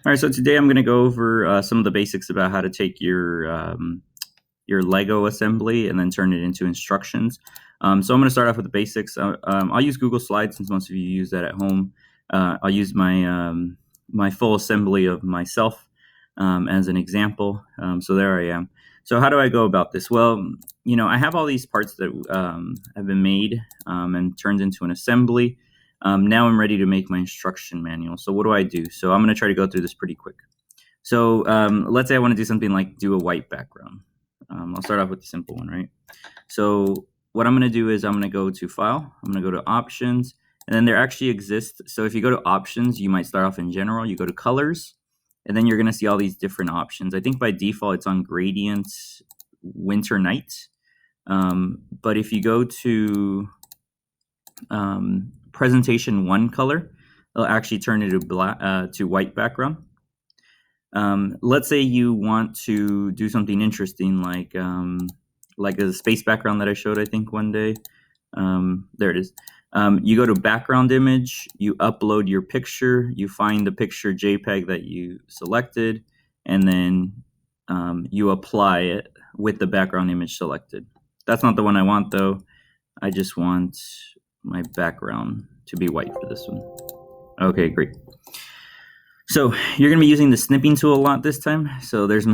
All right, so today I'm going to go over some of the basics about how to take your Lego assembly and then turn it into instructions. So I'm going to start off with the basics. I'll use Google Slides since most of you use that at home. I'll use my full assembly of myself as an example. So there I am. So how do I go about this? Well, I have all these parts that have been made and turned into an assembly. Now I'm ready to make my instruction manual. So what do I do? So I'm going to try to go through this pretty quick. So let's say I want to do something like do a white background. I'll start off with the simple one, right? So what I'm going to do is I'm going to go to File. I'm going to go to Options. And then there actually exists. So if you go to Options, you might start off in General. You go to Colors. And then you're going to see all these different options. I think by default, it's on Gradient Winter Night. But if you go to Presentation 1 color, it'll actually turn it to white background. Let's say you want to do something interesting like a space background that I showed, I think, one day. There it is. You go to background image, you upload your picture, you find the picture JPEG that you selected, and then you apply it with the background image selected. That's not the one I want, though. I just want my background to be white for this one. Okay, great. So you're going to be using the snipping tool a lot this time. So there's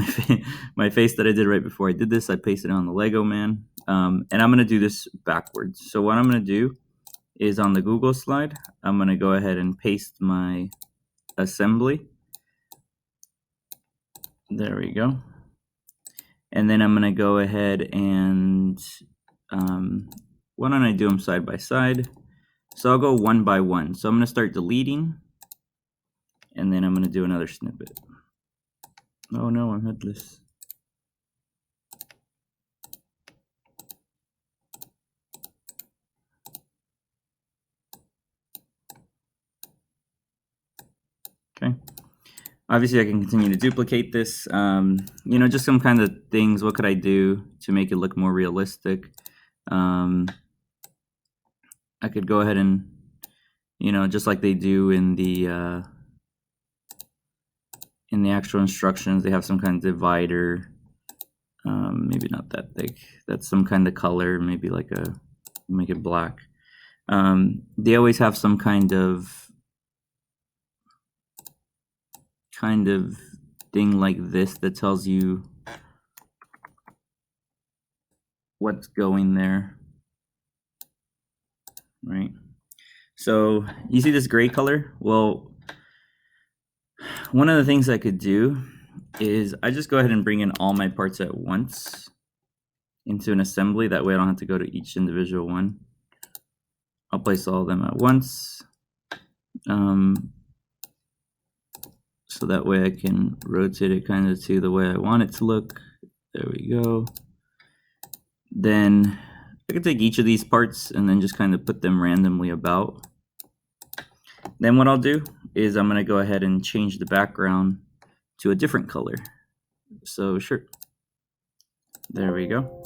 my face that I did right before I did this. I pasted it on the Lego man. And I'm going to do this backwards. So what I'm going to do is on the Google slide, I'm going to go ahead and paste my assembly. There we go. And then I'm going to go ahead and why don't I do them side by side? So I'll go one by one. So I'm going to start deleting. And then I'm going to do another snippet. Oh no, I'm headless. Okay. Obviously, I can continue to duplicate this. Just some kind of things. What could I do to make it look more realistic? I could go ahead and, just like they do in the actual instructions, they have some kind of divider. Maybe not that big. That's some kind of color. Maybe like make it black. They always have some kind of thing like this that tells you what's going there, right? So you see this gray color? Well, one of the things I could do is I just go ahead and bring in all my parts at once into an assembly. That way I don't have to go to each individual one. I'll place all of them at once. So that way I can rotate it kind of to the way I want it to look. There we go. Then I can take each of these parts and then just kind of put them randomly about. Then what I'll do is I'm going to go ahead and change the background to a different color. So sure. There we go.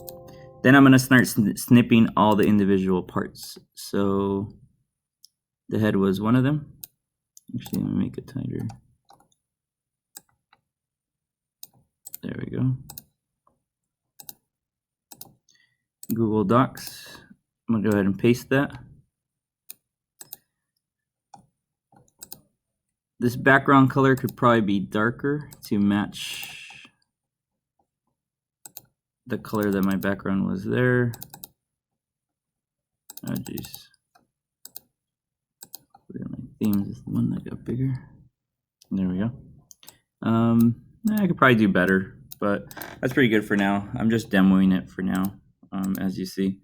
Then I'm going to start snipping all the individual parts. So the head was one of them. Actually, let me make it tighter. There we go. Google Docs. I'm going to go ahead and paste that. This background color could probably be darker to match the color that my background was there. Oh jeez. My themes is the one that got bigger. There we go. I could probably do better, but that's pretty good for now. I'm just demoing it for now, as you see.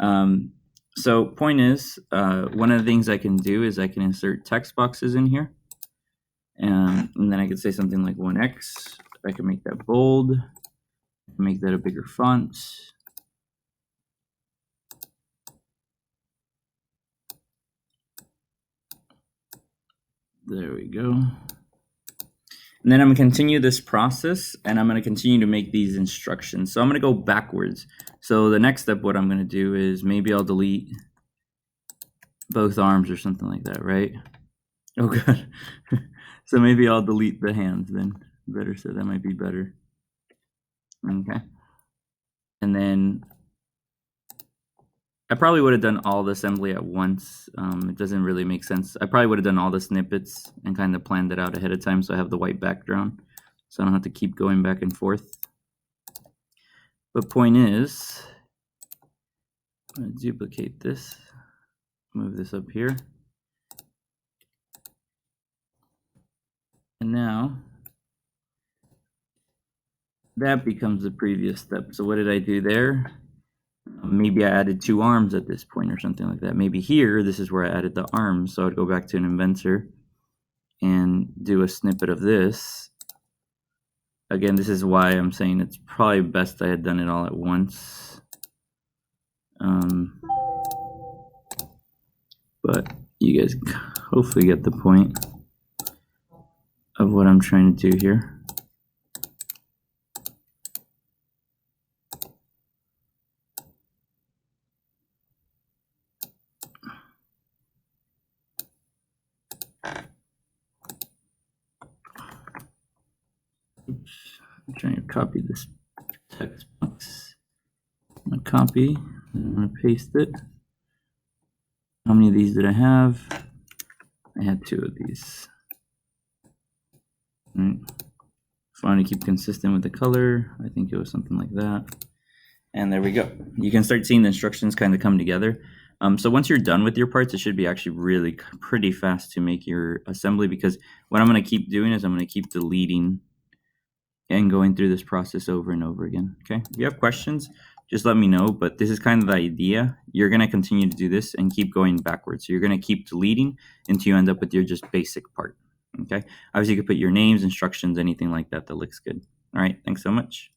So point is, one of the things I can do is I can insert text boxes in here. And then I could say something like 1x. I can make that bold. I can make that a bigger font. There we go. And then I'm going to continue this process, and I'm going to continue to make these instructions. So I'm going to go backwards. So the next step, what I'm going to do is maybe I'll delete both arms or something like that, right? Oh, God. So maybe I'll delete the hands then. Better, so that might be better. Okay. And then I probably would have done all the assembly at once. It doesn't really make sense. I probably would have done all the snippets and kind of planned it out ahead of time so I have the white background, so I don't have to keep going back and forth. But point is, I'm going to duplicate this, move this up here. And now that becomes the previous step. So what did I do there? Maybe I added 2 arms at this point or something like that. Maybe here, this is where I added the arms. So I'd go back to an inventor and do a snippet of this. Again, this is why I'm saying it's probably best I had done it all at once. But you guys hopefully get the point of what I'm trying to do here. Oops, I'm trying to copy this text box. I'm gonna copy, I'm gonna paste it. How many of these did I have? I had 2 of these. Right. If I want to keep consistent with the color, I think it was something like that. And there we go. You can start seeing the instructions kind of come together. So once you're done with your parts, it should be actually really pretty fast to make your assembly, because what I'm going to keep doing is I'm going to keep deleting and going through this process over and over again. Okay. If you have questions, just let me know. But this is kind of the idea. You're going to continue to do this and keep going backwards. So you're going to keep deleting until you end up with your just basic part. Okay. Obviously, you could put your names, instructions, anything like that that looks good. All right. Thanks so much.